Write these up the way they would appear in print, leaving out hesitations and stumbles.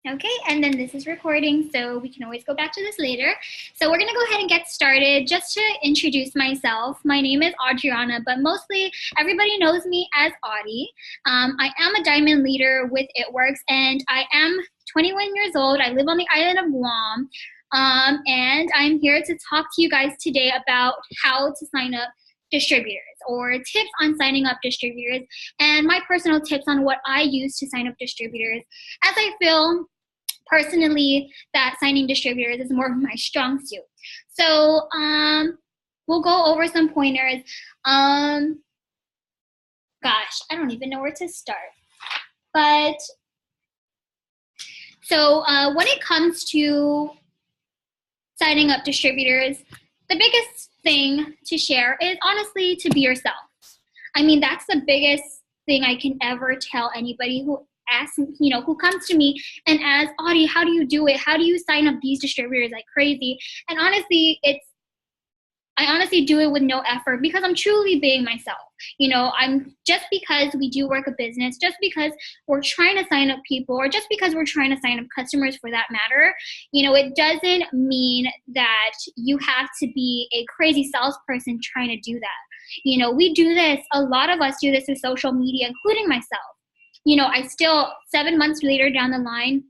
Okay, and then this is recording, so we can always go back to this later. So we're gonna go ahead and get started. Just to introduce myself, my name is Adriana, but mostly everybody knows me as Audie. I am a diamond leader with It Works, and I am 21 years old. I live on the island of Guam, and I'm here to talk to you guys today about how to sign up distributors, or tips on signing up distributors, and my personal tips on what I use to sign up distributors, as I feel personally that signing distributors is more of my strong suit. So we'll go over some pointers. Gosh, I don't even know where to start. But so when it comes to signing up distributors, the biggest thing to share is honestly to be yourself. I mean, that's the biggest thing I can ever tell anybody who asks, who comes to me and asks, Audie, how do you do it? How do you sign up these distributors like crazy? And honestly, I honestly do it with no effort because I'm truly being myself. I'm just because we do work a business, just because we're trying to sign up people, or just because we're trying to sign up customers for that matter, it doesn't mean that you have to be a crazy salesperson trying to do that. We do this, a lot of us do this with social media, including myself. I still, 7 months later down the line,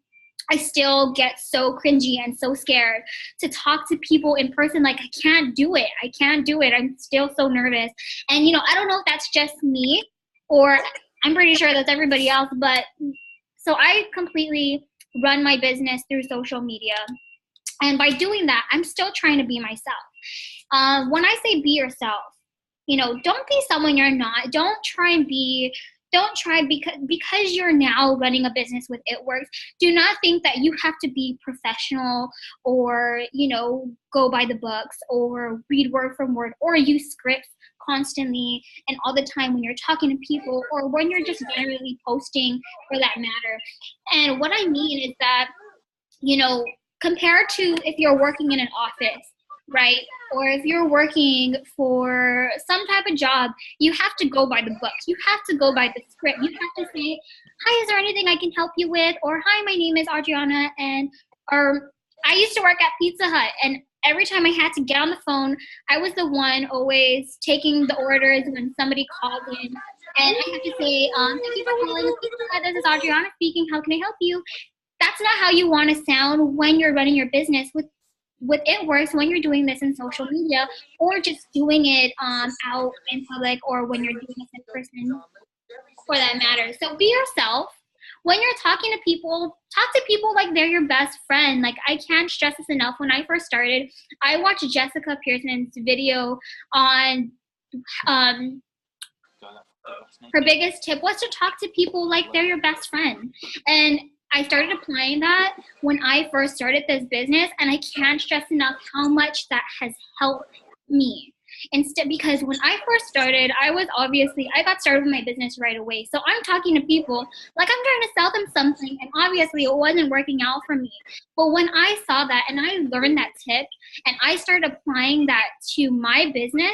I still get so cringy and so scared to talk to people in person. Like, I can't do it. I'm still so nervous. And, I don't know if that's just me, or I'm pretty sure that's everybody else. But so I completely run my business through social media. And by doing that, I'm still trying to be myself. When I say be yourself, don't be someone you're not. Don't try because you're now running a business with It Works. Do not think that you have to be professional, or go by the books, or read word from word, or use scripts constantly and all the time when you're talking to people, or when you're just generally posting for that matter. And what I mean is that, compared to if you're working in an office, right? Or if you're working for some type of job, you have to go by the books. You have to go by the script. You have to say, hi, is there anything I can help you with? Or hi, my name is Adriana, or I used to work at Pizza Hut, and every time I had to get on the phone, I was the one always taking the orders when somebody called in. And I have to say, thank you for calling Pizza Hut. This is Adriana speaking. How can I help you? That's not how you want to sound when you're running your business with It Works, when you're doing this in social media, or just doing it out in public, or when you're doing it in person for that matter. So be yourself. When you're talking to people, talk to people like they're your best friend. Like, I can't stress this enough. When I first started, I watched Jessica Pearson's video on her biggest tip was to talk to people like they're your best friend. And I started applying that when I first started this business, and I can't stress enough how much that has helped me. Because when I first started, I got started with my business right away. So I'm talking to people like I'm trying to sell them something, and obviously it wasn't working out for me. But when I saw that and I learned that tip, and I started applying that to my business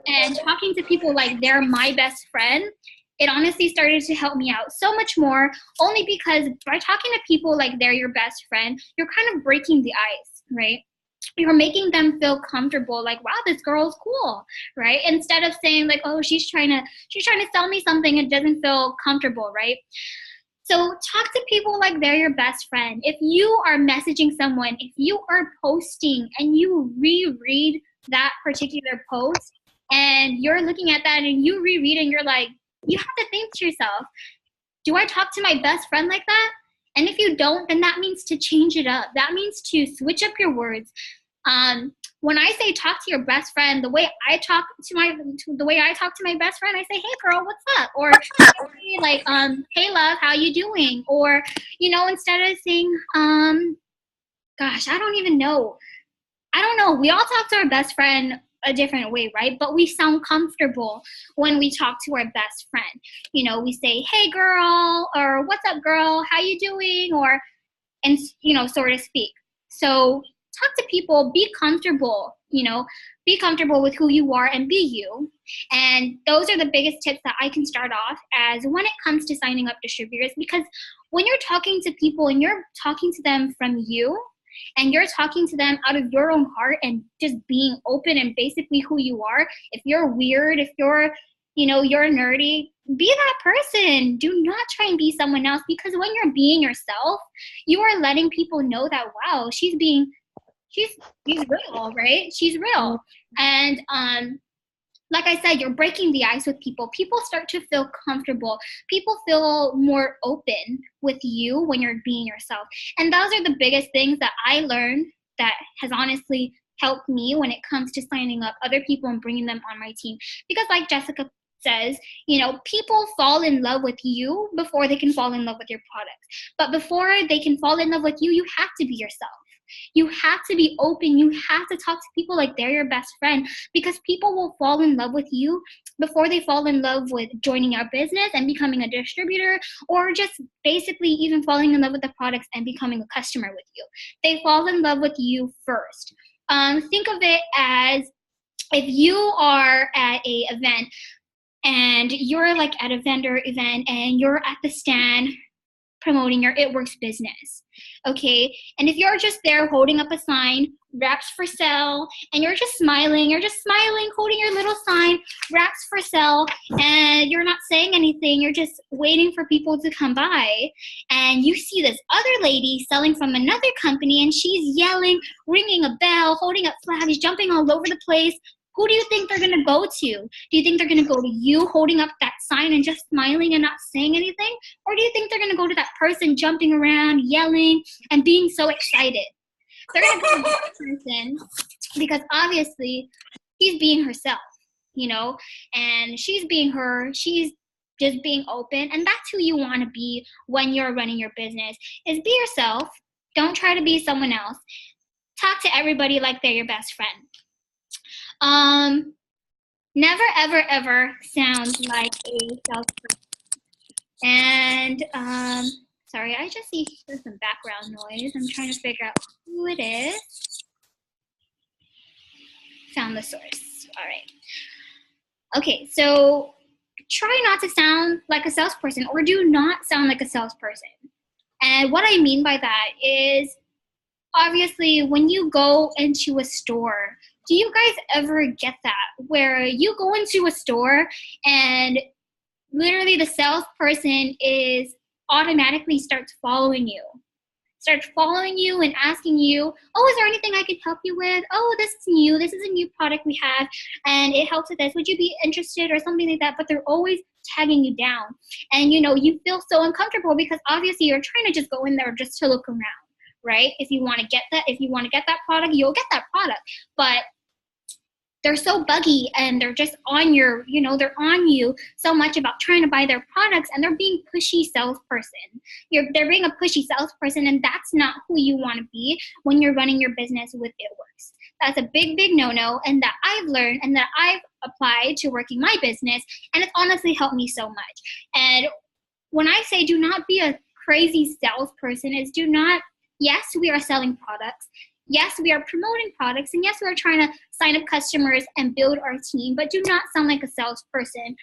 and talking to people like they're my best friend, it honestly started to help me out so much more, only because by talking to people like they're your best friend, you're kind of breaking the ice, right? You're making them feel comfortable, like, wow, this girl's cool, right? Instead of saying like, oh, she's trying to sell me something, it doesn't feel comfortable, right? So talk to people like they're your best friend. If you are messaging someone, if you are posting and you reread that particular post, and you're looking at that and you reread and you're like, you have to think to yourself, do I talk to my best friend like that? And if you don't, then that means to change it up. That means to switch up your words. When I say talk to your best friend, the way I talk to my best friend, I say, hey girl, what's up? Or like, hey love, how you doing? Or, instead of saying, gosh, I don't even know. I don't know. We all talk to our best friend a different way, right? But we sound comfortable when we talk to our best friend. We say, hey girl, or what's up girl, how you doing? Or, and so to speak. So talk to people, be comfortable be comfortable with who you are and be you. And those are the biggest tips that I can start off as when it comes to signing up distributors, because when you're talking to people and you're talking to them from you, and you're talking to them out of your own heart and just being open and basically who you are. If you're weird, if you're nerdy, be that person. Do not try and be someone else, because when you're being yourself, you are letting people know that, wow, she's real, right? She's real. And like I said, you're breaking the ice with people. People start to feel comfortable. People feel more open with you when you're being yourself. And those are the biggest things that I learned that has honestly helped me when it comes to signing up other people and bringing them on my team. Because like Jessica says, people fall in love with you before they can fall in love with your products. But before they can fall in love with you, you have to be yourself. You have to be open. You have to talk to people like they're your best friend, because people will fall in love with you before they fall in love with joining our business and becoming a distributor, or just basically even falling in love with the products and becoming a customer with you. They fall in love with you first. Think of it as if you are at a event and you're like at a vendor event and you're at the stand promoting your It Works business, okay? And if you're just there holding up a sign, wraps for sale, and you're just smiling, holding your little sign, wraps for sale, and you're not saying anything, you're just waiting for people to come by, and you see this other lady selling from another company, and she's yelling, ringing a bell, holding up flags, jumping all over the place. Who do you think they're going to go to? Do you think they're going to go to you holding up that sign and just smiling and not saying anything? Or do you think they're going to go to that person jumping around, yelling, and being so excited? They're going to go to that person because obviously she's being herself, and she's being her. She's just being open. And that's who you want to be when you're running your business, is be yourself. Don't try to be someone else. Talk to everybody like they're your best friend. Never, ever, ever sound like a salesperson. And, sorry, I just see there's some background noise. I'm trying to figure out who it is. Found the source. All right. Okay, so try not to sound like a salesperson, or do not sound like a salesperson. And what I mean by that is, obviously, when you go into a store, do you guys ever get that, where you go into a store and literally the salesperson is automatically starts following you and asking you, oh, is there anything I can help you with? Oh, this is new. This is a new product we have, and it helps with this. Would you be interested, or something like that? But they're always tagging you down. And, you feel so uncomfortable because obviously you're trying to just go in there just to look around, right? If you want to get that product, you'll get that product. But they're so buggy, and they're just on they're on you so much about trying to buy their products, and they're being pushy salesperson. They're being a pushy salesperson, and that's not who you want to be when you're running your business with It Works. That's a big, big no-no, and that I've learned and that I've applied to working my business, and it's honestly helped me so much. And when I say do not be a crazy salesperson, yes, we are selling products. Yes, we are promoting products, and yes, we are trying to sign up customers and build our team, but do not sound like a salesperson.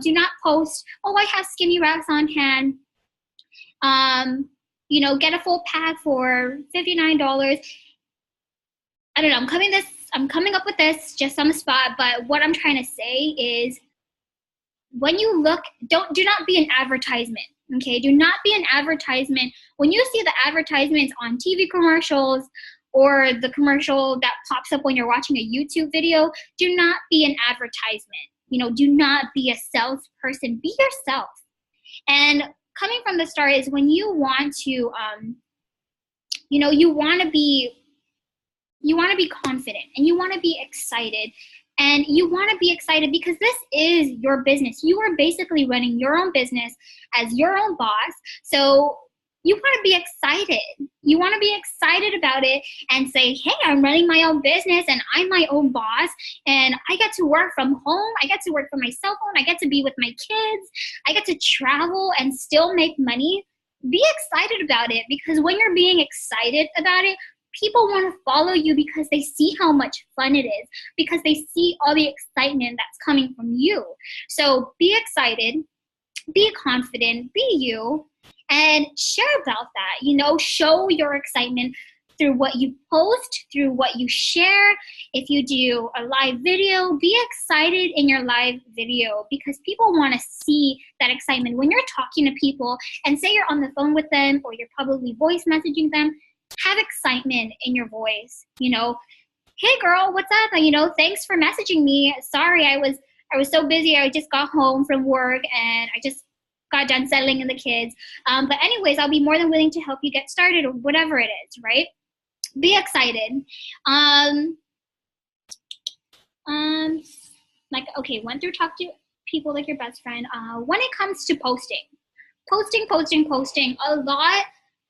Do not post, oh, I have skinny wraps on hand. Get a full pack for $59. I don't know, I'm coming up with this just on the spot, but what I'm trying to say is, when you look, do not be an advertisement. Okay, do not be an advertisement. When you see the advertisements on TV commercials, or the commercial that pops up when you're watching a YouTube video, do not be an advertisement. Do not be a salesperson. Be yourself. And coming from the start is when you want to, you want to be confident, and you want to be excited. And you want to be excited because this is your business. You are basically running your own business as your own boss. So you want to be excited. You want to be excited about it and say, hey, I'm running my own business and I'm my own boss, and I get to work from home. I get to work from my cell phone. I get to be with my kids. I get to travel and still make money. Be excited about it, because when you're being excited about it, people want to follow you because they see how much fun it is, because they see all the excitement that's coming from you. So be excited, be confident, be you, and share about that. Show your excitement through what you post, through what you share. If you do a live video, be excited in your live video, because people want to see that excitement. When you're talking to people and say you're on the phone with them, or you're probably voice messaging them, have excitement in your voice. Hey girl, what's up? Thanks for messaging me. Sorry, I was so busy. I just got home from work and I just got done settling in the kids. But anyways, I'll be more than willing to help you get started, or whatever it is, right? Be excited. Went through talk to people like your best friend. When it comes to posting, a lot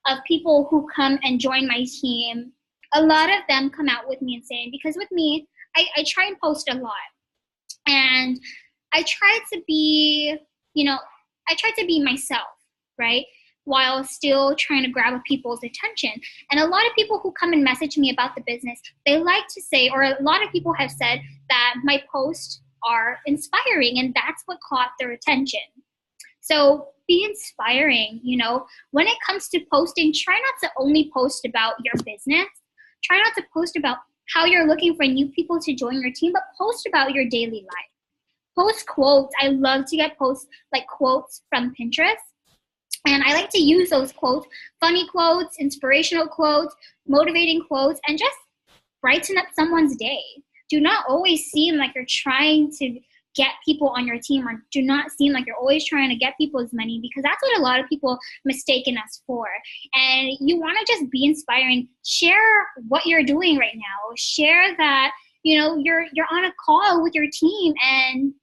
of people who come and join my team, a lot of them come out with me and saying, because with me, I try and post a lot. And I try to be, myself, right? While still trying to grab people's attention. And a lot of people who come and message me about the business, they like to say, or a lot of people have said that my posts are inspiring, and that's what caught their attention. So be inspiring. When it comes to posting, try not to only post about your business. Try not to post about how you're looking for new people to join your team, but post about your daily life. Post quotes. I love to get posts like quotes from Pinterest. And I like to use those quotes, funny quotes, inspirational quotes, motivating quotes, and just brighten up someone's day. Do not always seem like you're trying to get people on your team, or do not seem like you're always trying to get people's money, because that's what a lot of people mistaken us for. And you want to just be inspiring. Share what you're doing right now. Share that, you're on a call with your team, and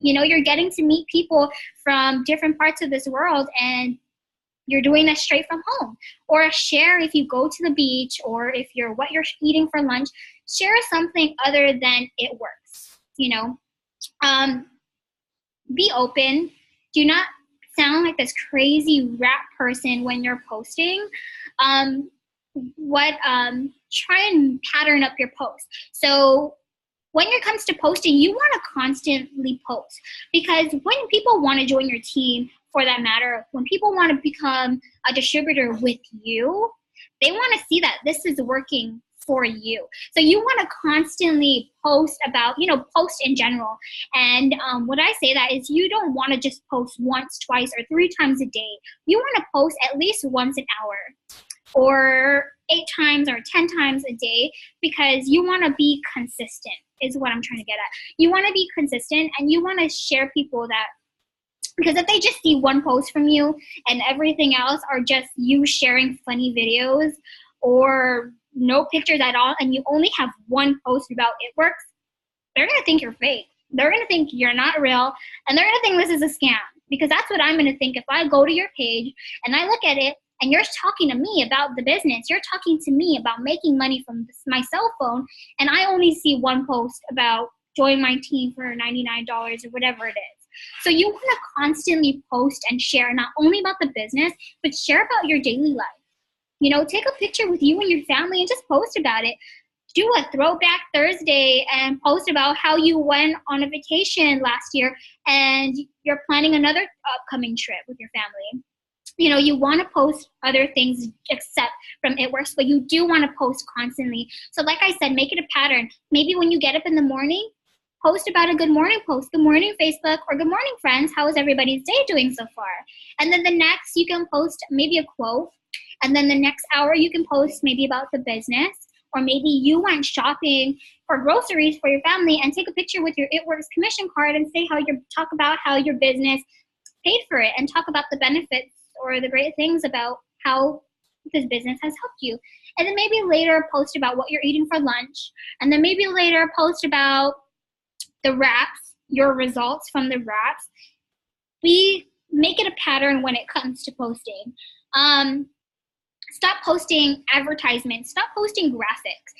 you're getting to meet people from different parts of this world, and you're doing that straight from home. Or share if you go to the beach, or if what you're eating for lunch, share something other than it works. Be open. Do not sound like this crazy rap person when you're posting. Try and pattern up your posts. So when it comes to posting, you want to constantly post, because when people want to join your team, for that matter, when people want to become a distributor with you, they want to see that this is working for you. So you want to constantly post about, post in general. And what I say that is, you don't want to just post once, twice, or 3 times a day. You want to post at least once an hour, or 8 times or 10 times a day, because you want to be consistent, is what I'm trying to get at. You want to be consistent, and you want to share people that, because if they just see one post from you and everything else are just you sharing funny videos or no pictures at all, and you only have one post about it works, they're going to think you're fake. They're going to think you're not real, and they're going to think this is a scam, because that's what I'm going to think if I go to your page and I look at it and you're talking to me about the business. You're talking to me about making money from my cell phone, and I only see one post about join my team for $99 or whatever it is. So you want to constantly post and share, not only about the business, but share about your daily life. Take a picture with you and your family and just post about it. Do a throwback Thursday and post about how you went on a vacation last year and you're planning another upcoming trip with your family. You want to post other things except from It Works, but you do want to post constantly. So like I said, make it a pattern. Maybe when you get up in the morning, post about a good morning post, good morning Facebook, or good morning friends, how is everybody's day doing so far? And then the next you can post maybe a quote, and then the next hour you can post maybe about the business, or maybe you went shopping for groceries for your family and take a picture with your It Works commission card and say talk about how your business paid for it, and talk about the benefits or the great things about how this business has helped you. And then maybe later post about what you're eating for lunch, and then maybe later post about the wraps, your results from the wraps. We make it a pattern when it comes to posting. Stop posting advertisements. Stop posting graphics.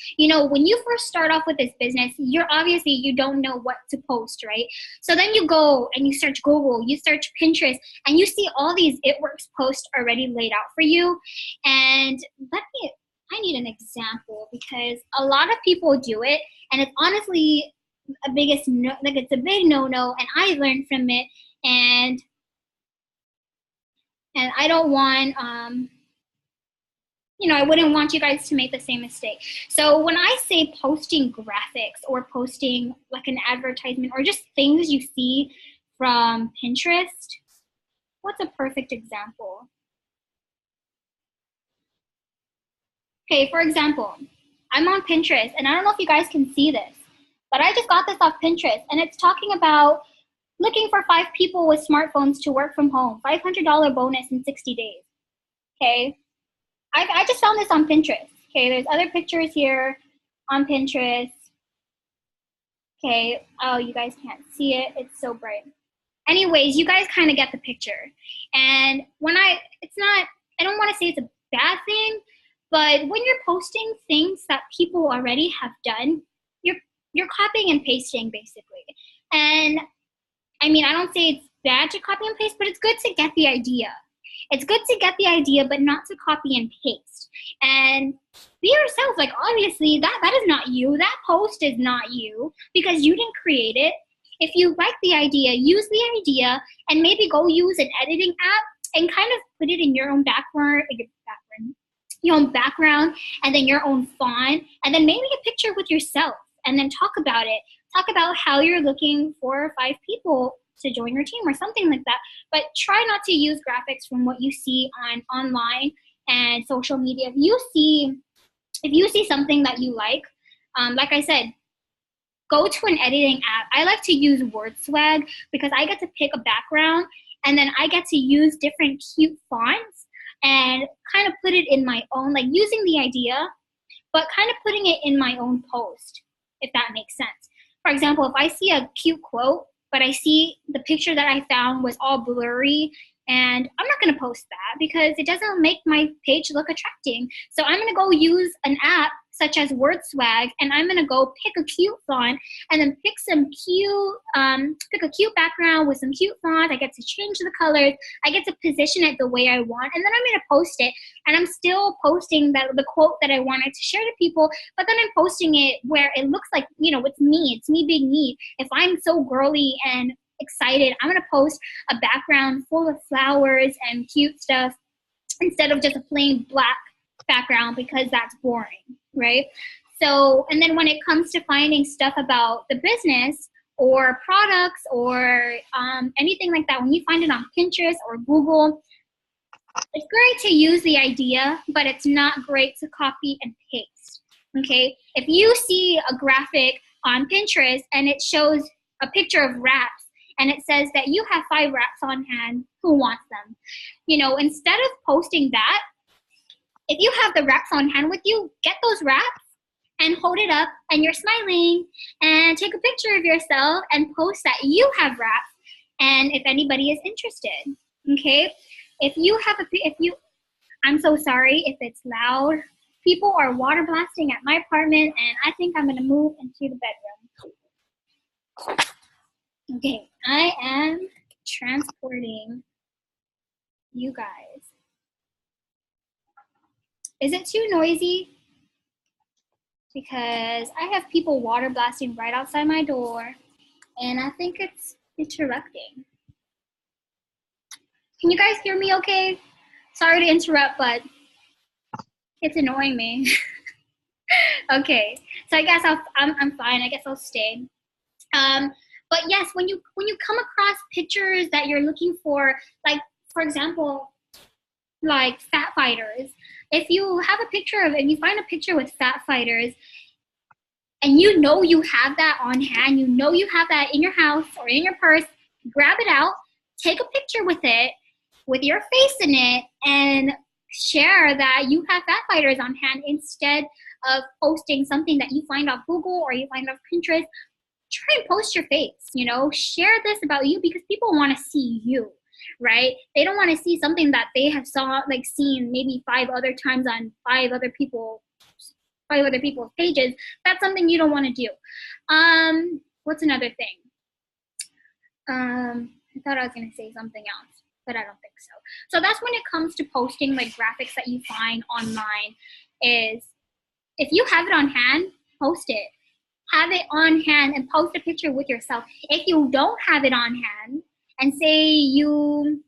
When you first start off with this business, you don't know what to post, right? So then you go and you search Google, you search Pinterest, and you see all these It Works posts already laid out for you. And let me I need an example because a lot of people do it, and it's honestly a biggest no, like it's a big no-no, and I learned from it, and I don't want I wouldn't want you guys to make the same mistake. So when I say posting graphics or posting like an advertisement or just things you see from Pinterest, what's a perfect example? Okay, for example, I'm on Pinterest, and I don't know if you guys can see this, but I just got this off Pinterest, and it's talking about looking for 5 people with smartphones to work from home, $500 bonus in 60 days. Okay, I just found this on Pinterest. Okay, there's other pictures here on Pinterest. Okay, oh, you guys can't see it. It's so bright. Anyways, you guys kind of get the picture. And when I don't want to say it's a bad thing, but when you're posting things that people already have done, you're copying and pasting basically. And I mean, I don't say it's bad to copy and paste, but it's good to get the idea. It's good to get the idea, but not to copy and paste. And be yourself. Like, obviously, that is not you. That post is not you because you didn't create it. If you like the idea, use the idea and maybe go use an editing app and kind of put it in your own your own background, and then your own font, and then maybe a picture with yourself, and then talk about it. Talk about how you're looking for 5 people to join your team or something like that. But try not to use graphics from what you see online and social media. If you see something that you like I said, go to an editing app. I like to use WordSwag because I get to pick a background, and then I get to use different cute fonts and kind of put it in my own, like using the idea, but kind of putting it in my own post, if that makes sense. For example, if I see a cute quote, but I see the picture that I found was all blurry, and I'm not going to post that because it doesn't make my page look attracting. So I'm going to go use an app such as WordSwag, and I'm going to go pick a cute font and then pick a cute background with some cute font. I get to change the colors. I get to position it the way I want, and then I'm going to post it. And I'm still posting the quote that I wanted to share to people, but then I'm posting it where it looks like, it's me. It's me being me. If I'm so girly and excited, I'm going to post a background full of flowers and cute stuff instead of just a plain black background because that's boring, right? So, and then when it comes to finding stuff about the business or products or anything like that, when you find it on Pinterest or Google, it's great to use the idea, but it's not great to copy and paste, okay? If you see a graphic on Pinterest and it shows a picture of wraps and it says that you have 5 wraps on hand, who wants them? Instead of posting that, if you have the wraps on hand with you, get those wraps and hold it up and you're smiling and take a picture of yourself and post that you have wraps, and if anybody is interested, okay? I'm so sorry if it's loud. People are water blasting at my apartment, and I think I'm gonna move into the bedroom. Okay, I am transporting you guys. Is it too noisy? Because I have people water blasting right outside my door, and I think it's interrupting. Can you guys hear me okay? Sorry to interrupt, but it's annoying me. Okay, so I guess I'm fine. I guess I'll stay. But yes, when you come across pictures that you're looking for, like for example, like fat fighters, if you find a picture with fat fighters, and you have that on hand, you have that in your house or in your purse, grab it out, take a picture with it, with your face in it, and share that you have fat fighters on hand instead of posting something that you find off Google or you find off Pinterest. Try and post your face, share this about you because people want to see you, right? They don't want to see something that they have seen maybe 5 other times on 5 other people's pages. That's something you don't want to do. What's another thing? I thought I was going to say something else, but I don't think so. So that's when it comes to posting like graphics that you find online. is if you have it on hand, post it. Have it on hand and post a picture with yourself. If you don't have it on hand, and say you,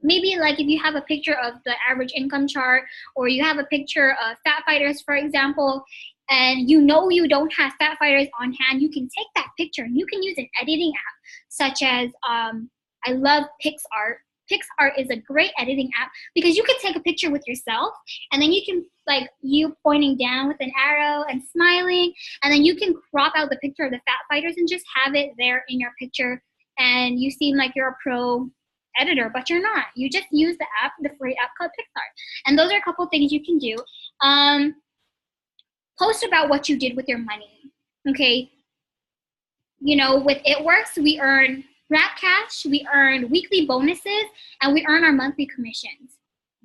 maybe like if you have a picture of the average income chart, or you have a picture of fat fighters, for example, and you know you don't have fat fighters on hand, you can take that picture and you can use an editing app such as I love PixArt. PixArt is a great editing app because you can take a picture with yourself, and then you can, like, you pointing down with an arrow and smiling, and then you can crop out the picture of the fat fighters and just have it there in your picture, and you seem like you're a pro editor, but you're not. You just use the app, the free app called PixArt. And those are a couple things you can do. Post about what you did with your money. Okay. You know, with It Works, we earn Wrap Cash, we earn weekly bonuses, and we earn our monthly commissions.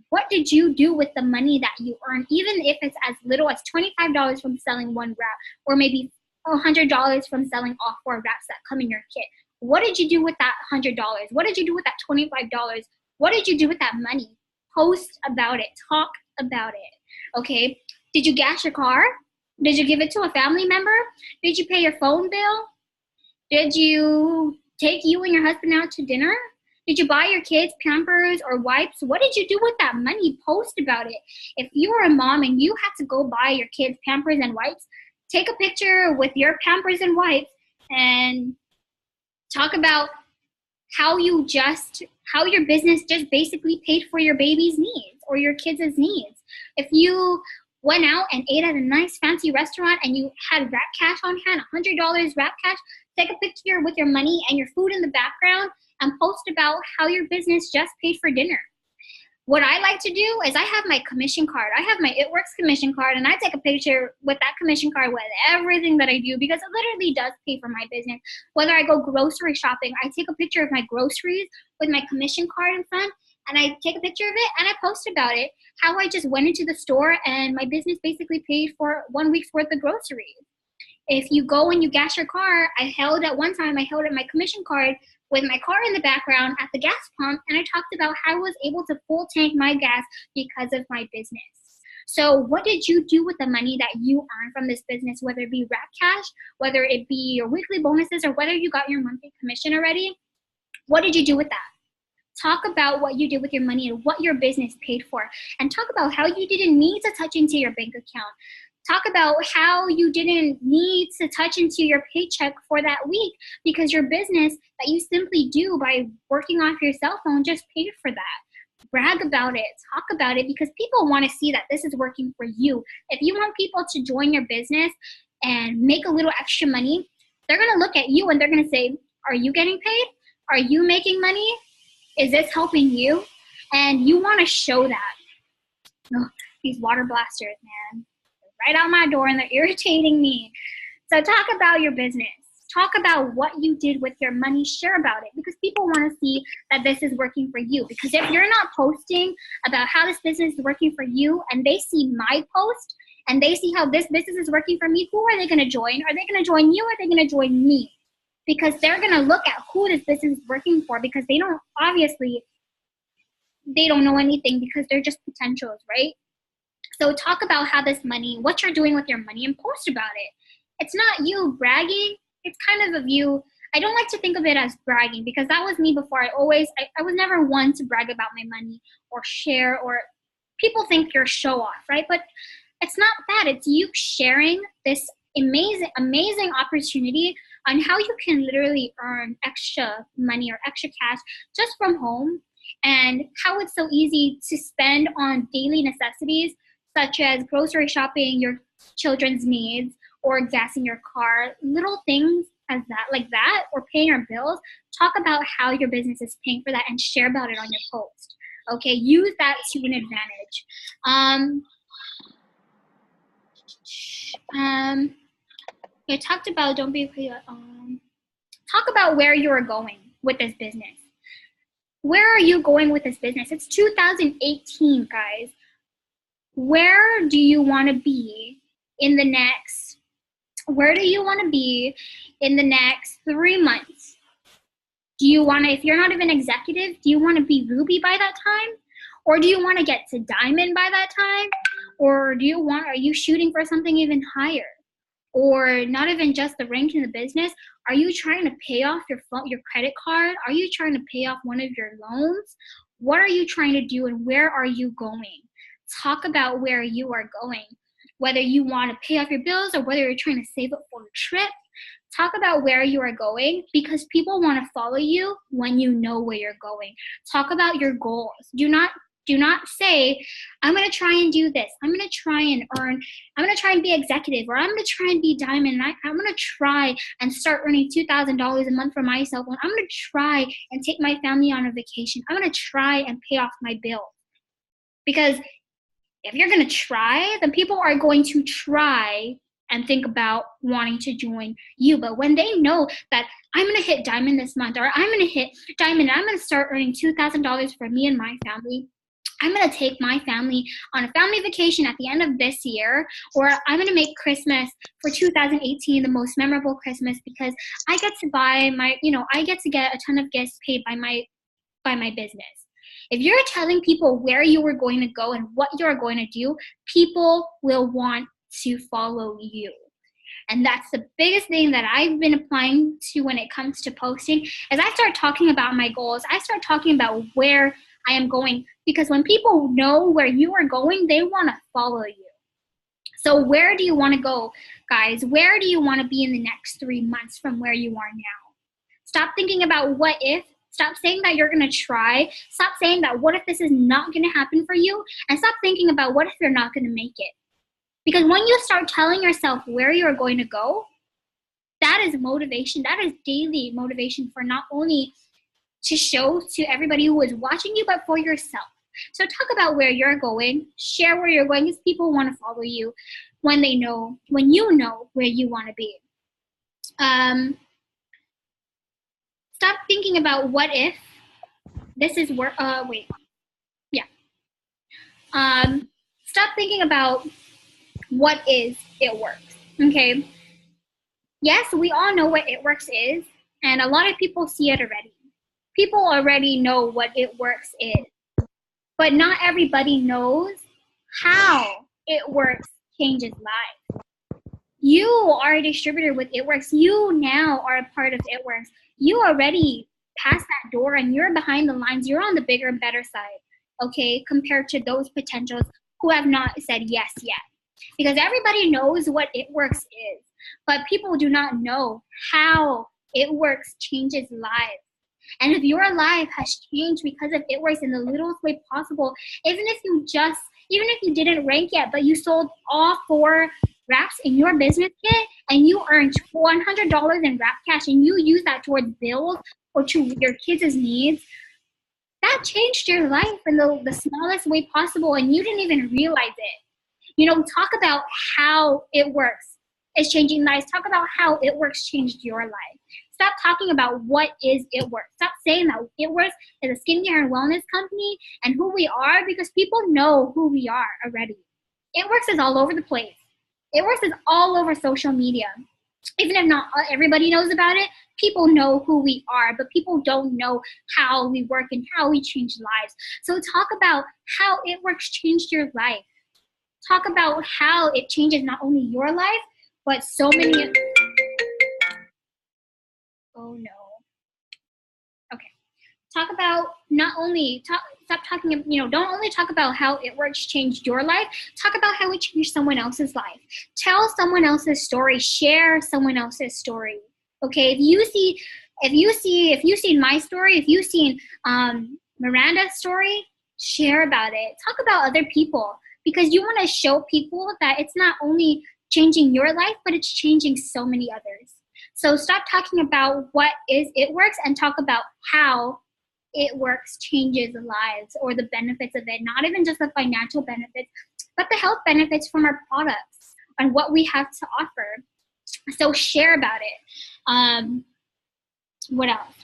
What did you do with the money that you earn, even if it's as little as $25 from selling one wrap, or maybe $100 from selling all 4 wraps that come in your kit? What did you do with that $100? What did you do with that $25? What did you do with that money? Post about it. Talk about it. Okay? Did you gas your car? Did you give it to a family member? Did you pay your phone bill? Did you take you and your husband out to dinner? Did you buy your kids Pampers or wipes? What did you do with that money? Post about it. If you were a mom and you had to go buy your kids Pampers and wipes, take a picture with your Pampers and wipes and talk about how your business just basically paid for your baby's needs or your kids' needs. If you went out and ate at a nice fancy restaurant and you had Wrap Cash on hand, $100 Wrap Cash, take a picture with your money and your food in the background and post about how your business just paid for dinner. What I like to do is I have my commission card. I have my It Works commission card, and I take a picture with that commission card with everything that I do because it literally does pay for my business. Whether I go grocery shopping, I take a picture of my groceries with my commission card in front, and I take a picture of it and I post about it, how I just went into the store and my business basically paid for 1 week's worth of groceries. If you go and you gas your car, I held at my commission card with my car in the background at the gas pump, and I talked about how I was able to full tank my gas because of my business. So what did you do with the money that you earn from this business, whether it be Wrap Cash, whether it be your weekly bonuses, or whether you got your monthly commission already? What did you do with that? Talk about what you did with your money and what your business paid for, and talk about how you didn't need to touch into your bank account. Talk about how you didn't need to touch into your paycheck for that week because your business that you simply do by working off your cell phone just paid for that. Brag about it. Talk about it because people want to see that this is working for you. If you want people to join your business and make a little extra money, they're going to look at you and they're going to say, are you getting paid? Are you making money? Is this helping you? And you want to show that. Oh, these water blasters, man. Right out my door and they're irritating me. So talk about your business. Talk about what you did with your money. Share about it because people want to see that this is working for you. Because if you're not posting about how this business is working for you and they see my post and they see how this business is working for me, who are they going to join? Are they going to join you or are they going to join me? Because they're going to look at who this business is working for because they don't know anything because they're just potentials, right? So talk about how this money, what you're doing with your money, and post about it. It's not you bragging. It's kind of you. I don't like to think of it as bragging because that was me before. I was never one to brag about my money or share, or people think you're show off, right? But it's not that. It's you sharing this amazing opportunity on how you can literally earn extra money or extra cash just from home, and how it's so easy to spend on daily necessities such as grocery shopping, your children's needs, or gassing your car, little things as that, like that, or paying your bills. Talk about how your business is paying for that and share about it on your post. Okay, use that to an advantage. I talked about talk about where you are going with this business. Where are you going with this business? It's 2018, guys. Where do you want to be in the next 3 months? Do you want to, if you're not even executive, do you want to be Ruby by that time? Or do you want to get to Diamond by that time? Or are you shooting for something even higher? Or not even just the rank in the business? Are you trying to pay off your credit card? Are you trying to pay off one of your loans? What are you trying to do, and where are you going? Talk about where you are going. Whether you want to pay off your bills or whether you're trying to save up for a trip, talk about where you are going, because people want to follow you when you know where you're going. Talk about your goals. Do not say, I'm going to try and do this. I'm going to try and earn. I'm going to try and be executive, or I'm going to try and be diamond. I'm going to try and start earning $2,000 a month for myself. I'm going to try and take my family on a vacation. I'm going to try and pay off my bills. Because if you're going to try, then people are going to try and think about wanting to join you. But when they know that I'm going to hit diamond this month, or I'm going to hit diamond, I'm going to start earning $2,000 for me and my family, I'm going to take my family on a family vacation at the end of this year, or I'm going to make Christmas for 2018 the most memorable Christmas, because I get to I get to get a ton of gifts paid by my business. If you're telling people where you are going to go and what you're going to do, people will want to follow you. And that's the biggest thing that I've been applying to when it comes to posting. As I start talking about my goals, I start talking about where I am going, because when people know where you are going, they want to follow you. So where do you want to go, guys? Where do you want to be in the next 3 months from where you are now? Stop thinking about what if. Stop saying that you're going to try. Stop saying that what if this is not going to happen for you, and stop thinking about what if you're not going to make it. Because when you start telling yourself where you're going to go, that is motivation. That is daily motivation for not only to show to everybody who is watching you, but for yourself. So talk about where you're going. Share where you're going, because people want to follow you when you know where you want to be. Stop thinking about what if this is where, stop thinking about what is it works, okay? Yes, we all know what it works is, and a lot of people see it already. People already know what it works is, but not everybody knows how it works changes lives. You are a distributor with It Works. You now are a part of It Works. You already passed that door and you're behind the lines. You're on the bigger and better side, okay, compared to those potentials who have not said yes yet. Because everybody knows what It Works is, but people do not know how It Works changes lives. And if your life has changed because of It Works in the littlest way possible, even if you didn't rank yet, but you sold all 4 wraps in your business kit and you earned $100 in wrap cash and you use that towards bills or to your kids' needs, that changed your life in the smallest way possible, and you didn't even realize it. Talk about how It Works is changing lives. Talk about how It Works changed your life. Stop talking about what is It Works. Stop saying that It Works is a skincare and wellness company and who we are, because people know who we are already. It Works is all over the place. It Works is all over social media. Even if not everybody knows about it, people know who we are, but people don't know how we work and how we change lives. So talk about how It Works changed your life. Talk about how it changes not only your life, but so many. Oh no. Okay. Talk about don't only talk about how It Works changed your life, talk about how it changed someone else's life. Tell someone else's story, share someone else's story. Okay, if you've seen my story, if you've seen Miranda's story, share about it. Talk about other people, because you want to show people that it's not only changing your life, but it's changing so many others. So stop talking about what is It Works and talk about how It Works changes lives, or the benefits of it. Not even just the financial benefits, but the health benefits from our products and what we have to offer. So share about it. What else?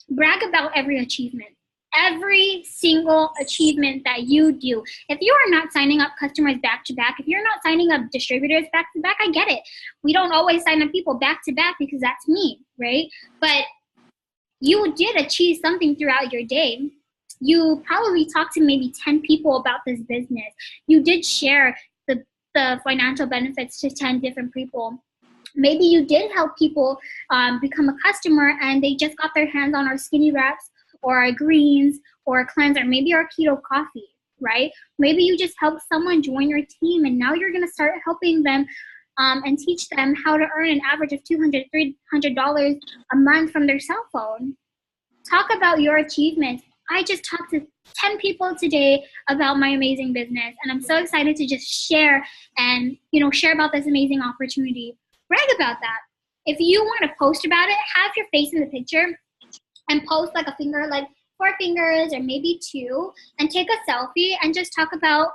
Brag about every achievement. Every single achievement that you do. If you are not signing up customers back to back, if you're not signing up distributors back to back, I get it. We don't always sign up people back to back because that's me, right? But you did achieve something throughout your day. You probably talked to maybe 10 people about this business. You did share the financial benefits to 10 different people. Maybe you did help people become a customer and they just got their hands on our skinny wraps or our greens or a cleanser, maybe our keto coffee, right? Maybe you just helped someone join your team and now you're going to start helping them and teach them how to earn an average of $200, $300 a month from their cell phone. Talk about your achievements. I just talked to 10 people today about my amazing business, and I'm so excited to just share and, share about this amazing opportunity. Brag about that. If you want to post about it, have your face in the picture and post like a finger, like 4 fingers or maybe 2, and take a selfie and just talk about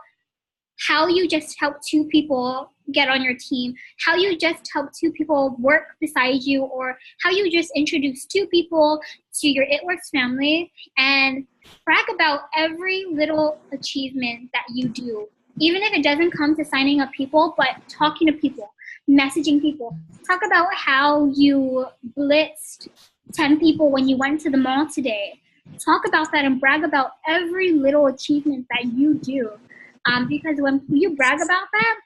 how you just helped 2 people get on your team, how you just helped 2 people work beside you, or how you just introduced 2 people to your It Works family, and brag about every little achievement that you do. Even if it doesn't come to signing up people, but talking to people, messaging people. Talk about how you blitzed 10 people when you went to the mall today. Talk about that and brag about every little achievement that you do. Because when you brag about that,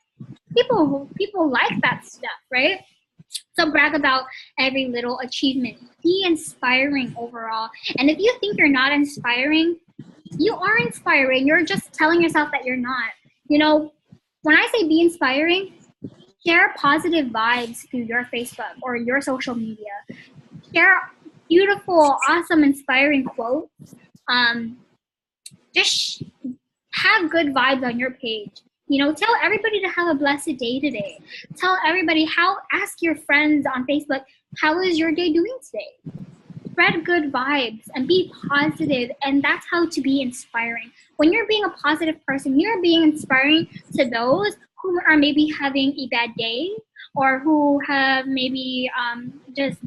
people like that stuff, right? So brag about every little achievement. Be inspiring overall. And if you think you're not inspiring, you are inspiring. You're just telling yourself that you're not. When I say be inspiring, share positive vibes through your Facebook or your social media. Share beautiful, awesome, inspiring quotes. Just have good vibes on your page. Tell everybody to have a blessed day today. Tell everybody ask your friends on Facebook, how is your day doing today? Spread good vibes and be positive, and that's how to be inspiring. When you're being a positive person, you're being inspiring to those who are maybe having a bad day or who have maybe just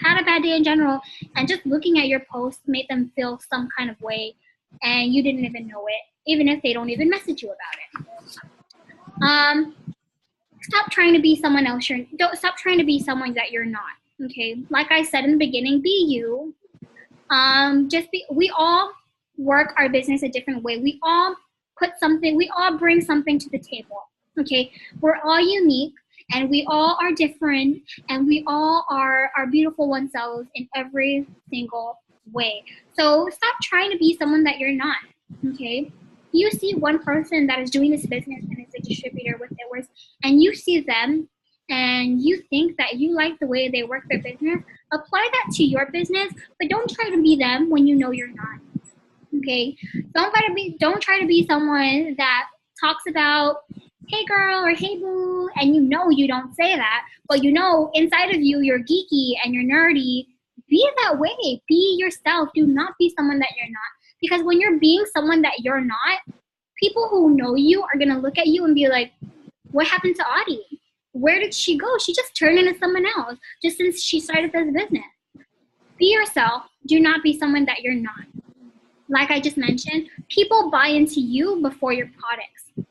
had a bad day in general, and just looking at your post made them feel some kind of way and you didn't even know it, even if they don't even message you about it. Stop trying to be someone else. Stop trying to be someone that you're not. Okay, like I said in the beginning, be you. We all work our business a different way. We all bring something to the table. Okay, we're all unique and we all are different and we all are our beautiful oneselves in every single way. So stop trying to be someone that you're not. Okay, you see one person that is doing this business and is a distributor with It Works, and you see them and you think that you like the way they work their business, apply that to your business, but don't try to be them when you know you're not. Okay, don't try to be someone that talks about, hey girl or hey boo, and you don't say that, but inside of you you're geeky and you're nerdy. Be that way. Be yourself. Do not be someone that you're not, because when you're being someone that you're not, people who know you are going to look at you and be like, what happened to Audie? Where did she go? She just turned into someone else just since she started this business. Be yourself. Do not be someone that you're not. Like I just mentioned, people buy into you before your products.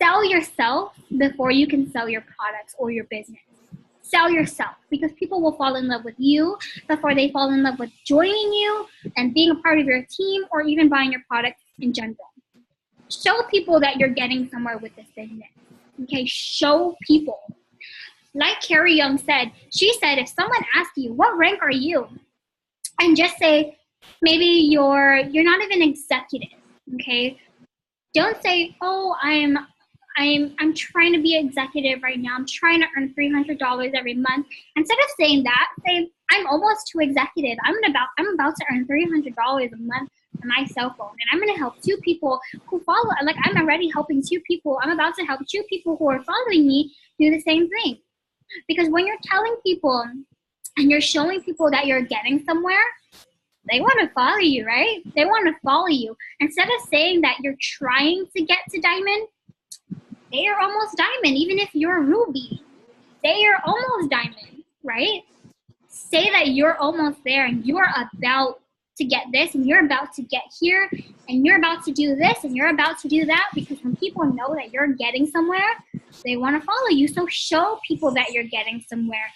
Sell yourself before you can sell your products or your business. Sell yourself, because people will fall in love with you before they fall in love with joining you and being a part of your team or even buying your products in general. Show people that you're getting somewhere with this business. Okay, show people. Like Carrie Young said, she said, if someone asks you, what rank are you? And just say, maybe you're not even executive, okay? Don't say, oh, I'm trying to be executive right now. I'm trying to earn $300 every month. Instead of saying that, say, I'm almost to executive. I'm about to earn $300 a month on my cell phone, and I'm going to help 2 people who follow. Like, I'm already helping 2 people. I'm about to help 2 people who are following me do the same thing. Because when you're telling people and you're showing people that you're getting somewhere, they want to follow you, right? They want to follow you. Instead of saying that you're trying to get to diamond, they are almost diamond. Even if you're ruby, they are almost diamond, right? Say that you're almost there and you're about to get this and you're about to get here and you're about to do this and you're about to do that, because when people know that you're getting somewhere, they want to follow you. So show people that you're getting somewhere.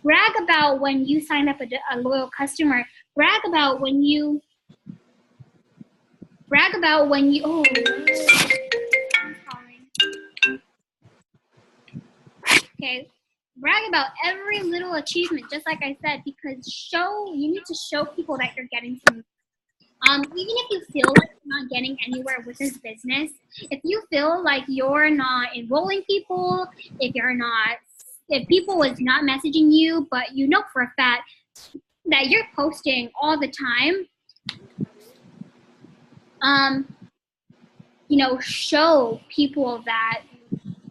Brag about when you sign up a loyal customer. Brag about when you Brag about when you, okay, brag about every little achievement, just like I said, because you need to show people that you're getting something. Even if you feel like you're not getting anywhere with this business, if you feel like you're not enrolling people, if people is not messaging you, but you know for a fact that you're posting all the time, show people that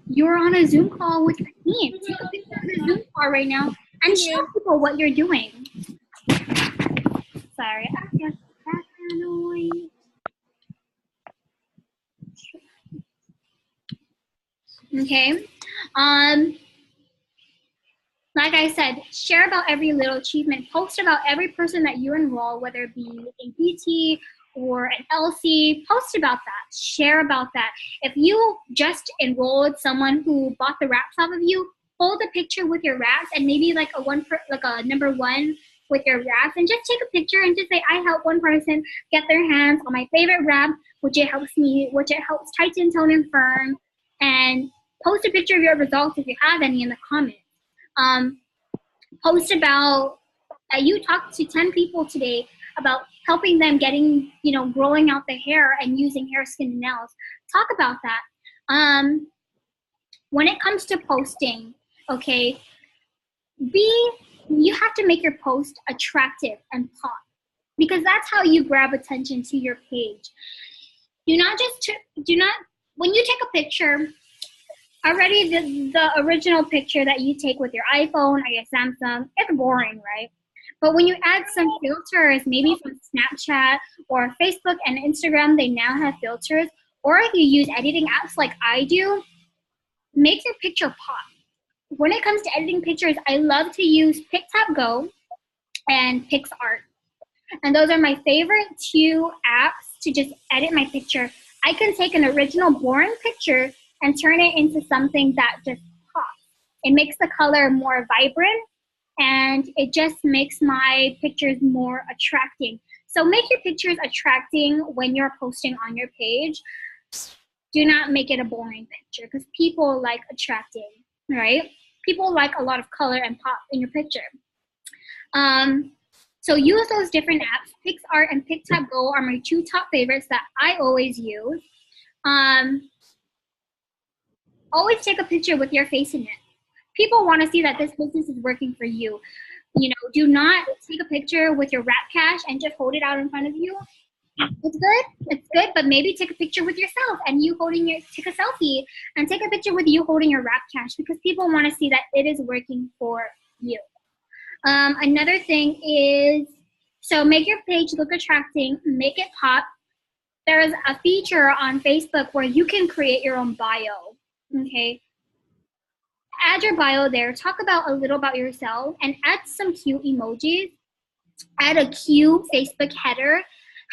you're on a Zoom call with your team. Take a picture of the Zoom call right now and show people what you're doing. Sorry, I guess background noise. Okay. Like I said, share about every little achievement. Post about every person that you enroll, whether it be a PT or an LC. Post about that. Share about that. If you just enrolled someone who bought the wraps off of you, hold a picture with your wraps and maybe like a number one with your wraps, and just take a picture and just say, I helped one person get their hands on my favorite wrap, which it helps tighten, tone, and firm. And post a picture of your results if you have any in the comments. Post about that you talked to 10 people today about helping them growing out the hair and using hair, skin, and nails. Talk about that. When it comes to posting, okay, you have to make your post attractive and pop, because that's how you grab attention to your page. When you take a picture, already the original picture that you take with your iPhone or your Samsung, it's boring, right? But when you add some filters, maybe from Snapchat or Facebook and Instagram, they now have filters, or if you use editing apps like I do, make your picture pop. When it comes to editing pictures, I love to use PicTapGo and PixArt. And those are my favorite two apps to just edit my picture. I can take an original boring picture and turn it into something that just pops. It makes the color more vibrant, and it just makes my pictures more attracting. So make your pictures attracting when you're posting on your page. Do not make it a boring picture, because people like attracting, right? People like a lot of color and pop in your picture. So use those different apps. PixArt and PicTapGo are my two top favorites that I always use. Always take a picture with your face in it. People want to see that this business is working for you. Do not take a picture with your wrap cash and just hold it out in front of you. It's good, but maybe take a picture with yourself and take a selfie and take a picture with you holding your wrap cash, because people want to see that it is working for you. Another thing is, so make your page look attracting, make it pop. There's a feature on Facebook where you can create your own bio, okay? Add your bio there, talk about a little about yourself, and add some cute emojis. Add a cute Facebook header.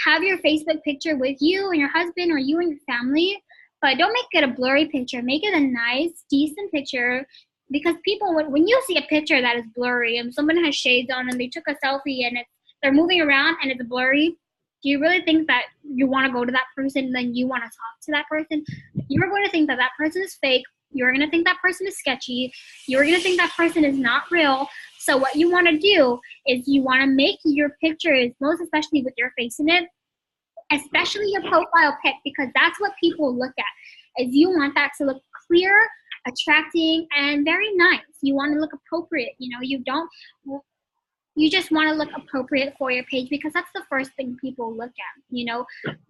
Have your Facebook picture with you and your husband or you and your family, but don't make it a blurry picture. Make it a nice, decent picture, because people, when you see a picture that is blurry and someone has shades on and they took a selfie and they're moving around and it's blurry, do you really think that you want to go to that person and then you want to talk to that person? You're going to think that that person is fake. You're going to think that person is sketchy. You're going to think that person is not real. So what you want to do is you want to make your pictures, most especially with your face in it, especially your profile pic, because that's what people look at. Is you want that to look clear, attracting, and very nice. You want to look appropriate. You just want to look appropriate for your page, because that's the first thing people look at.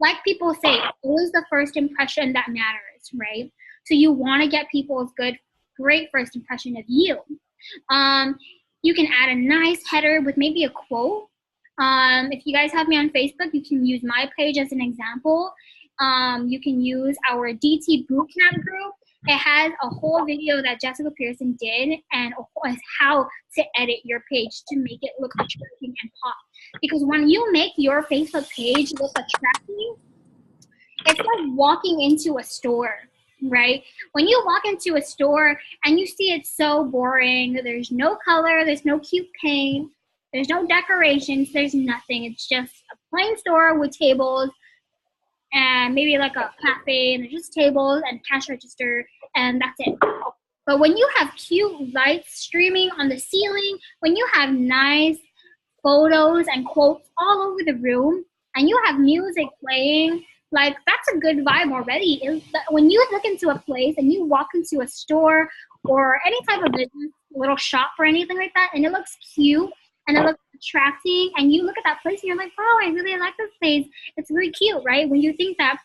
Like people say, it's always the first impression that matters, right? So you want to get people's great first impression of you. You can add a nice header with maybe a quote. If you guys have me on Facebook, you can use my page as an example. You can use our DT Bootcamp group. It has a whole video that Jessica Pearson did and how to edit your page to make it look attractive and pop. Because when you make your Facebook page look attractive, it's like walking into a store, right? When you walk into a store and you see it's so boring, there's no color, there's no cute paint, there's no decorations, there's nothing. It's just a plain store with tables, and maybe like a cafe, and there's just tables and cash register, and that's it. But when you have cute lights streaming on the ceiling, when you have nice photos and quotes all over the room, and you have music playing, like that's a good vibe already. When you look into a place and you walk into a store or any type of business, little shop or anything like that, and it looks cute and it looks attracting, and you look at that place and you're like, wow, I really like this place. It's really cute, right? When you think of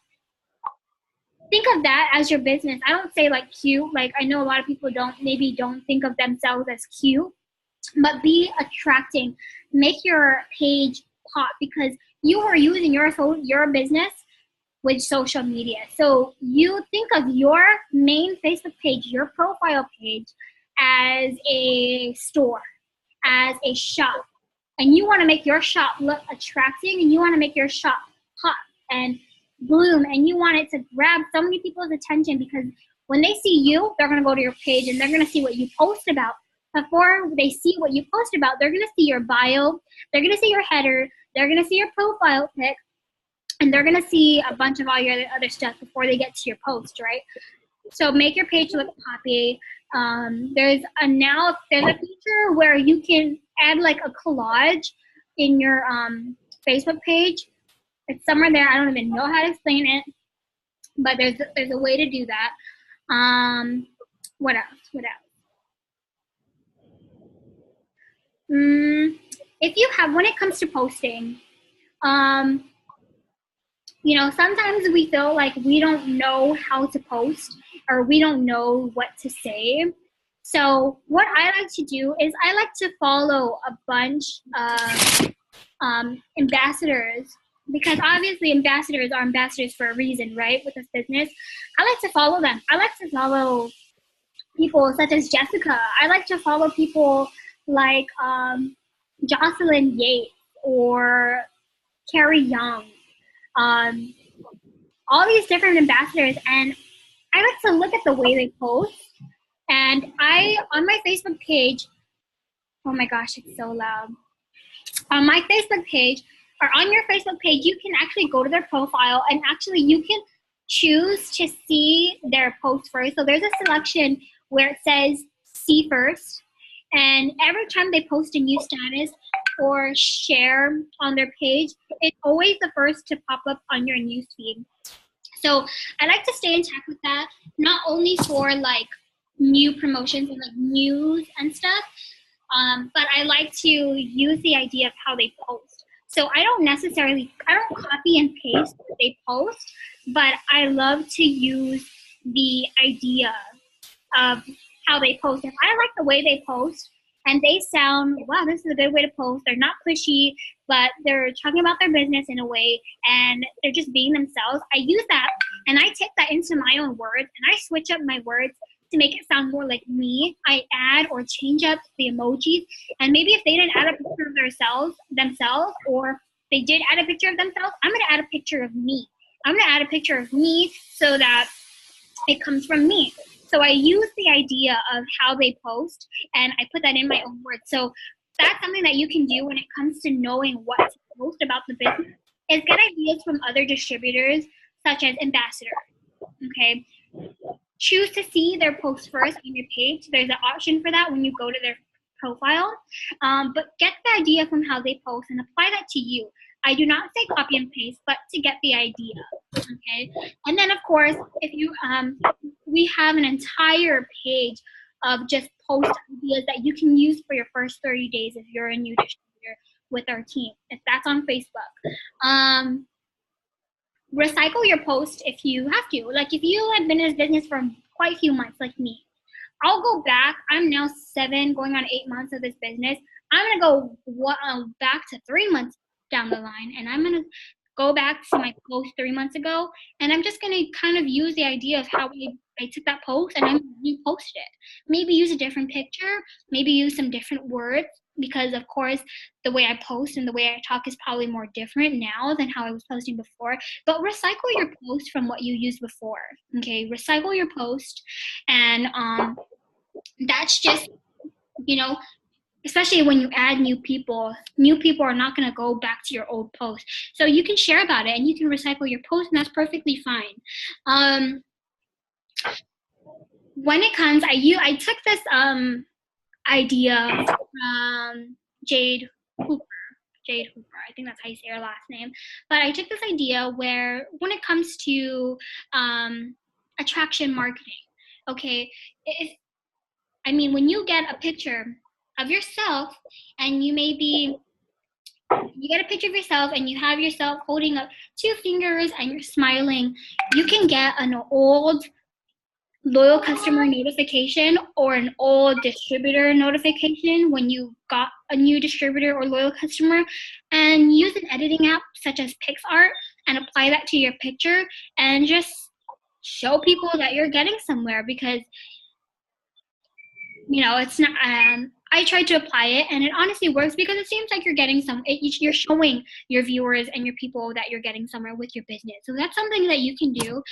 that as your business. I don't say like cute. Like I know a lot of people don't think of themselves as cute, but be attracting. Make your page pop because you are using your business with social media. So you think of your main Facebook page, your profile page, as a store, as a shop, and you want to make your shop look attracting, and you want to make your shop pop and bloom, and you want it to grab so many people's attention, because when they see you, they're going to go to your page and they're going to see what you post about. Before they see what you post about, they're going to see your bio, they're going to see your header, they're going to see your profile pic, and they're going to see a bunch of all your other stuff before they get to your post, right? So make your page look poppy. There's a feature where you can add like a collage in your Facebook page. It's somewhere there. I don't even know how to explain it, but there's a way to do that. What else? If you have, when it comes to posting, sometimes we feel like we don't know how to post or we don't know what to say. So what I like to do is I like to follow a bunch of ambassadors, because obviously ambassadors are ambassadors for a reason, right? With this business, I like to follow them. I like to follow people such as Jessica. I like to follow people like Jocelyn Yates or Carrie Young. All these different ambassadors, and I like to look at the way they post. And on my Facebook page, oh my gosh, it's so loud. On my Facebook page, or on your Facebook page, you can actually go to their profile and actually you can choose to see their post first. So there's a selection where it says see first. And every time they post a new status or share on their page, it's always the first to pop up on your newsfeed. So I like to stay in touch with that, not only for like new promotions and like news and stuff, but I like to use the idea of how they post. So I don't copy and paste what they post, but I love to use the idea of how they post. If I like the way they post and they sound, wow, this is a good way to post. They're not pushy, but they're talking about their business in a way and they're just being themselves. I use that and I take that into my own words and I switch up my words to make it sound more like me. I add or change up the emojis. And maybe if they didn't add a picture of themselves, or they did add a picture of themselves, I'm going to add a picture of me. I'm going to add a picture of me so that it comes from me. So I use the idea of how they post and I put that in my own words. So that's something that you can do when it comes to knowing what to post about the business, is get ideas from other distributors such as ambassadors. Okay. Choose to see their post first on your page. There's an option for that when you go to their profile. But get the idea from how they post and apply that to you. I do not say copy and paste, but to get the idea. Okay. And then of course, if you we have an entire page of just post ideas that you can use for your first 30 days if you're a new distributor with our team, if that's on Facebook. Recycle your post if you have to. Like if you have been in this business for quite a few months, like me, I'll go back. I'm now 7, going on 8 months of this business. I'm gonna go back to 3 months down the line, and I'm gonna go back to my post 3 months ago, and I'm just gonna kind of use the idea of how I took that post and I'm repost it. Maybe use a different picture, maybe use some different words, because of course the way I post and the way I talk is probably more different now than how I was posting before. But recycle your post from what you used before. Okay, recycle your post, and that's just, especially when you add new people are not going to go back to your old post. So you can share about it and you can recycle your post, and that's perfectly fine. When it comes, I took this idea from Jade Hooper. Jade Hooper, I think that's how you say her last name. But I took this idea where when it comes to attraction marketing, okay, when you get a picture of yourself and you get a picture of yourself and you have yourself holding up 2 fingers and you're smiling, you can get an old loyal customer notification or an old distributor notification when you got a new distributor or loyal customer, and use an editing app such as PixArt and apply that to your picture and just show people that you're getting somewhere, because it's not I tried to apply it and it honestly works, because it seems like you're getting you're showing your viewers and your people that you're getting somewhere with your business. So that's something that you can do.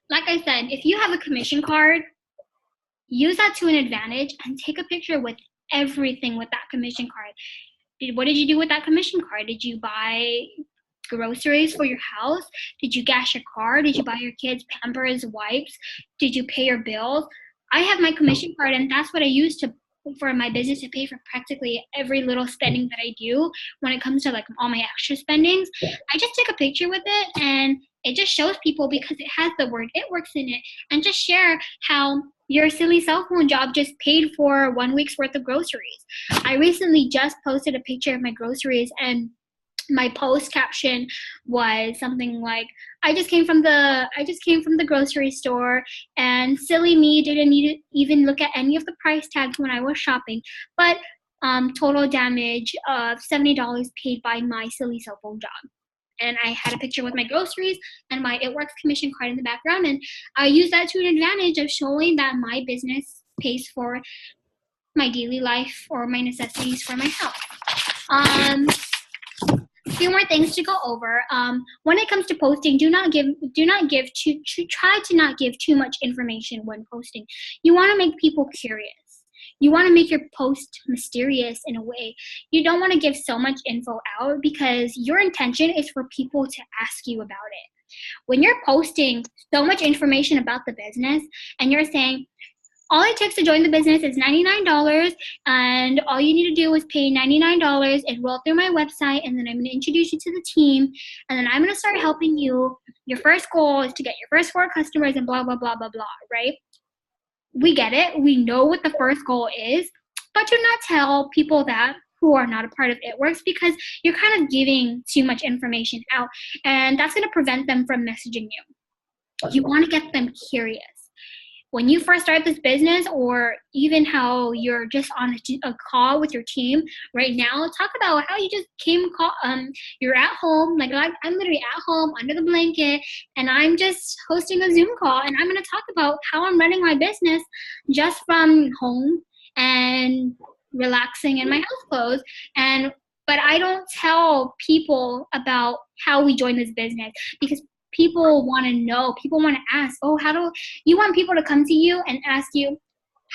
Like I said, if you have a commission card, use that to an advantage and take a picture with everything with that commission card. What did you do with that commission card? Did you buy groceries for your house? Did you gas your car? Did you buy your kids Pampers, wipes? Did you pay your bills? I have my commission card, and that's what I use for my business to pay for practically every little spending that I do. When it comes to like all my extra spendings, I just take a picture with it and it just shows people, because it has the word "it works" in it, and just share how your silly cell phone job just paid for 1 week's worth of groceries. I recently just posted a picture of my groceries, and my post caption was something like, I just came from the grocery store, and silly me didn't need to even look at any of the price tags when I was shopping, but total damage of $70 paid by my silly cell phone job. And I had a picture with my groceries and my It Works commission card in the background, and I use that to an advantage of showing that my business pays for my daily life or my necessities for my health. A few more things to go over. When it comes to posting, try to not give too much information when posting. You want to make people curious. You want to make your post mysterious in a way. You don't want to give so much info out, because your intention is for people to ask you about it. When you're posting so much information about the business and you're saying, all it takes to join the business is $99, and all you need to do is pay $99, enroll through my website, and then I'm going to introduce you to the team, and then I'm going to start helping you. Your first goal is to get your first 4 customers and blah, blah, blah, blah, blah, right? We get it. We know what the first goal is, but do not tell people that who are not a part of It Works, because you're kind of giving too much information out, and that's going to prevent them from messaging you. You want to get them curious. When you first start this business, or even how you're just on a call with your team right now, talk about how you just you're at home, like I'm literally at home under the blanket, and I'm just hosting a Zoom call, and I'm going to talk about how I'm running my business just from home and relaxing in my house clothes. But I don't tell people about how we join this business, because people want to know, people want to ask, you want people to come to you and ask you,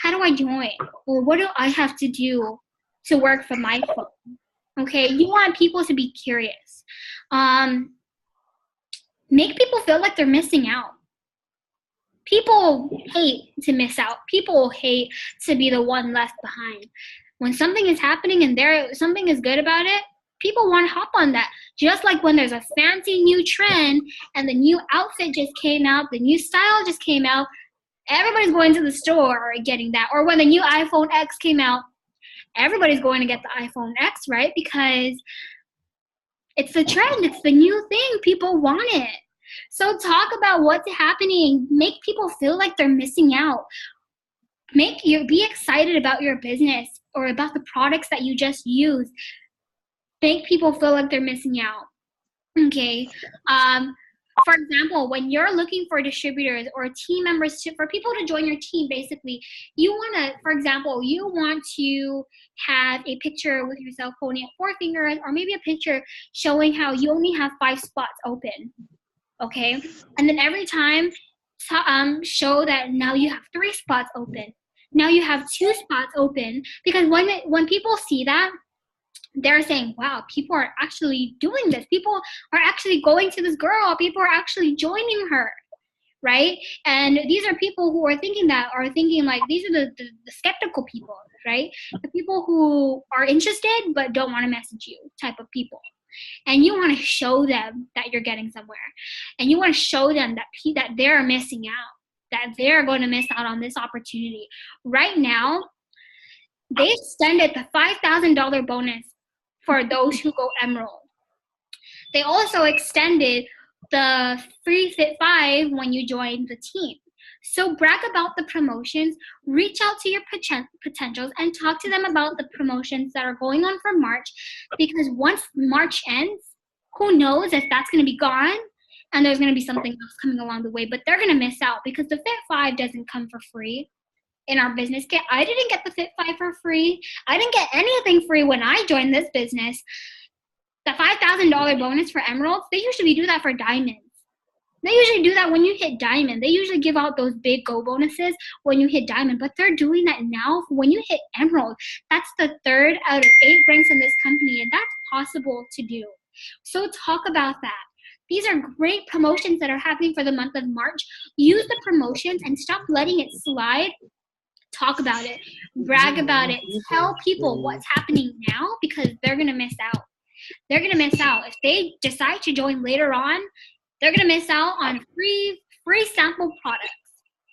how do I join? Or what do I have to do to work for my phone? Okay, you want people to be curious. Make people feel like they're missing out. People hate to miss out. People hate to be the one left behind. When something is happening and something is good about it, people want to hop on that. Just like when there's a fancy new trend and the new outfit just came out, the new style just came out, everybody's going to the store getting that. Or when the new iPhone X came out, everybody's going to get the iPhone X, right? Because it's the trend, it's the new thing, people want it. So talk about what's happening. Make people feel like they're missing out. Be excited about your business or about the products that you just used. Make people feel like they're missing out. Okay. For example, when you're looking for distributors or team members for people to join your team, basically, you want to have a picture with yourself holding up 4 fingers, or maybe a picture showing how you only have 5 spots open. Okay. And then every time, show that now you have 3 spots open. Now you have 2 spots open, because when people see that, they're saying, wow, people are actually doing this. People are actually going to this girl. People are actually joining her, right? And these are people who are thinking like, these are the skeptical people, right? The people who are interested but don't want to message you type of people. And you want to show them that you're getting somewhere. And you want to show them that they're missing out, that they're going to miss out on this opportunity. Right now, they extended the $5,000 bonus for those who go Emerald. They also extended the free Fit 5 when you join the team. So brag about the promotions, reach out to your potentials, and talk to them about the promotions that are going on for March, because once March ends, who knows if that's going to be gone and there's going to be something else coming along the way, but they're going to miss out because the Fit 5 doesn't come for free. In our business kit, I didn't get the Fit 5 for free. I didn't get anything free when I joined this business. The $5,000 bonus for Emeralds, they usually do that for Diamonds. They usually do that when you hit Diamond. They usually give out those big go bonuses when you hit Diamond, but they're doing that now when you hit Emerald. That's the 3rd out of 8 ranks in this company, and that's possible to do. So talk about that. These are great promotions that are happening for the month of March. Use the promotions and stop letting it slide. Talk about it, brag about it, tell people what's happening now, because they're going to miss out. They're going to miss out. If they decide to join later on, they're going to miss out on free sample products.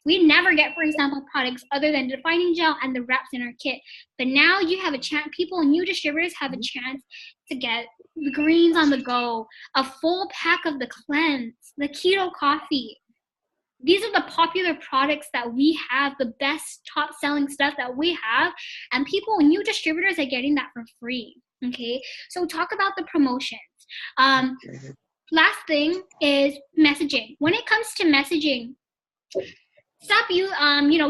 We never get free sample products other than defining gel and the wraps in our kit. But now you have a chance, people, new distributors have a chance to get the greens on the go, a full pack of the cleanse, the keto coffee. These are the popular products that we have, the best top selling stuff that we have, and people, new distributors are getting that for free. Okay, so talk about the promotions. Last thing is messaging. When it comes to messaging,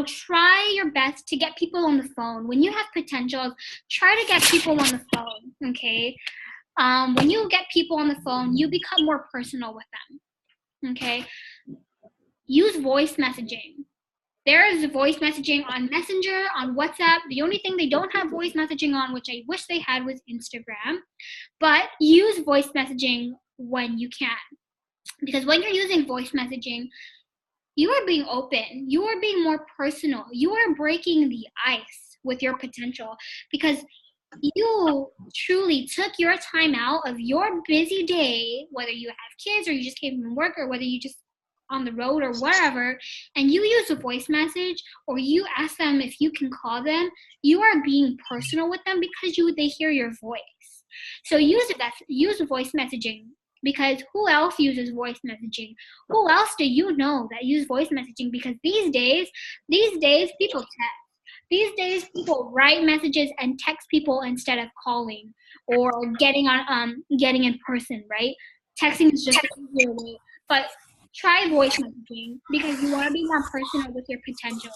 try your best to get people on the phone. When you have potentials, try to get people on the phone. Okay, when you get people on the phone, you become more personal with them. Okay. Use voice messaging. There is voice messaging on Messenger, on WhatsApp. The only thing they don't have voice messaging on, which I wish they had, was Instagram. But use voice messaging when you can. Because when you're using voice messaging, you are being open. You are being more personal. You are breaking the ice with your potential, because you truly took your time out of your busy day, whether you have kids or you just came from work or whether you just on the road or whatever, and you use a voice message or you ask them if you can call them. You are being personal with them because they hear your voice. So use voice messaging, because who else uses voice messaging? Who else do you know that use voice messaging? Because these days people text. These days people write messages and text people instead of calling or getting in person, right? Texting is just an easier way. But try voice messaging because you want to be more personal with your potential.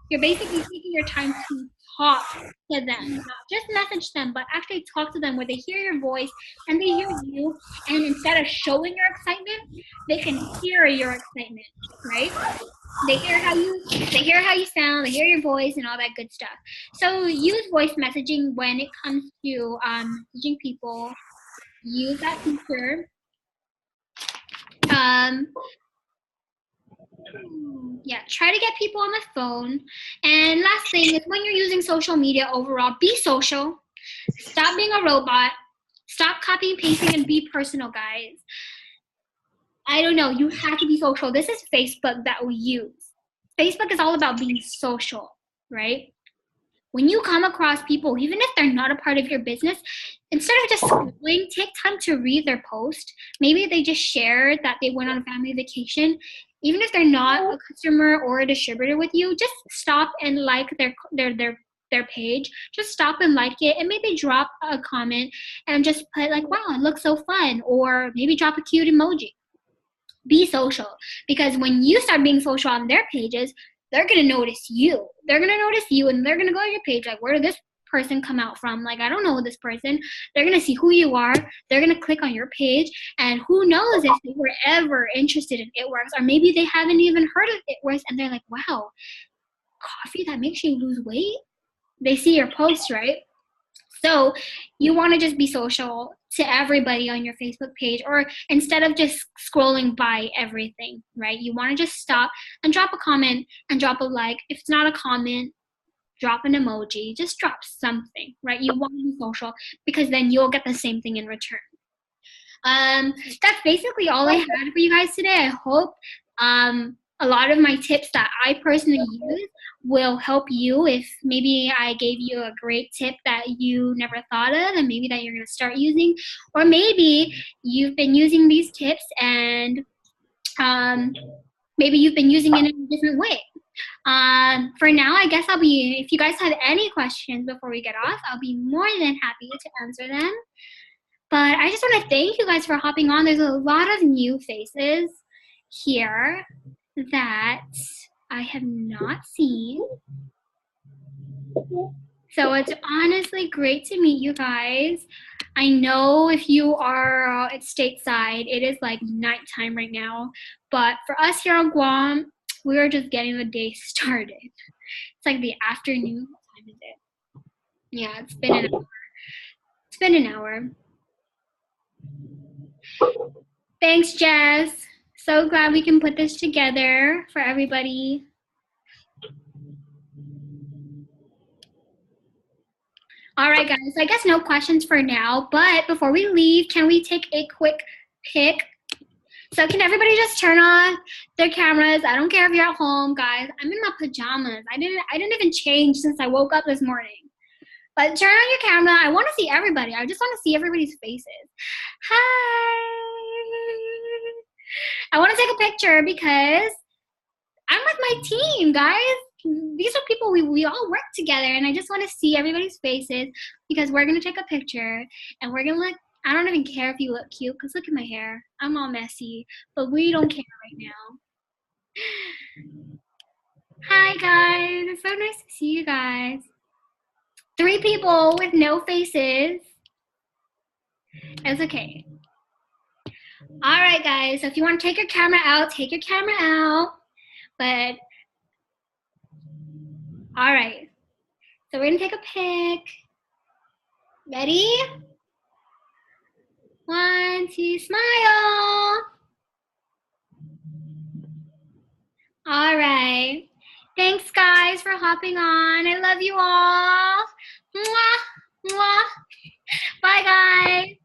You're basically taking your time to talk to them, not just message them, but actually talk to them where they hear your voice and they hear you. And instead of showing your excitement, they can hear your excitement, right? They hear how you sound, they hear your voice and all that good stuff. So use voice messaging when it comes to messaging people. Use that feature. Try to get people on the phone. And last thing is, when you're using social media overall, be social. Stop being a robot. Stop copying, pasting, and be personal, guys. I don't know. You have to be social. This is Facebook that we use. Facebook is all about being social, right? When you come across people, even if they're not a part of your business, instead of just scrolling, take time to read their post. Maybe they just shared that they went on a family vacation. Even if they're not a customer or a distributor with you, just stop and like their page. Just stop and like it, and maybe drop a comment and just put like, wow, it looks so fun, or maybe drop a cute emoji. Be social, because when you start being social on their pages, they're going to notice you. They're going to notice you, and they're going to go to your page like, where did this person come out from? Like, I don't know this person. They're going to see who you are. They're going to click on your page, and who knows if they were ever interested in It Works, or maybe they haven't even heard of It Works, and they're like, wow, coffee that makes you lose weight? They see your post, right? So you want to just be social to everybody on your Facebook page, or instead of just scrolling by everything, right? You want to just stop and drop a comment and drop a like. If it's not a comment, drop an emoji, just drop something, right? You want to be social because then you'll get the same thing in return. That's basically all I had for you guys today. I hope a lot of my tips that I personally use will help you. If maybe I gave you a great tip that you never thought of and maybe that you're going to start using, or maybe you've been using these tips and maybe you've been using it in a different way. For now, I guess if you guys have any questions before we get off, I'll be more than happy to answer them. But I just want to thank you guys for hopping on. There's a lot of new faces here that I have not seen. So it's honestly great to meet you guys. I know if you are at stateside, it is like nighttime right now. But for us here on Guam, we're just getting the day started. It's like the afternoon. What time is it? Yeah, it's been an hour. It's been an hour. Thanks, Jess. So glad we can put this together for everybody. All right, guys. I guess no questions for now. But before we leave, can we take a quick pic? So can everybody just turn off their cameras? I don't care if you're at home, guys. I'm in my pajamas. I didn't even change since I woke up this morning. But turn on your camera. I want to see everybody. I just want to see everybody's faces. Hi. I want to take a picture because I'm with my team, guys. These are people we all work together, and I just want to see everybody's faces because we're going to take a picture, and we're going to look. I don't even care if you look cute because look at my hair. I'm all messy, but we don't care right now. Hi, guys. It's so nice to see you guys. 3 people with no faces. It's okay. All right, guys. So if you want to take your camera out, take your camera out. But, all right. So we're going to take a pic. Ready? 1, 2, smile. All right. Thanks, guys, for hopping on. I love you all. Mwah, mwah. Bye, guys.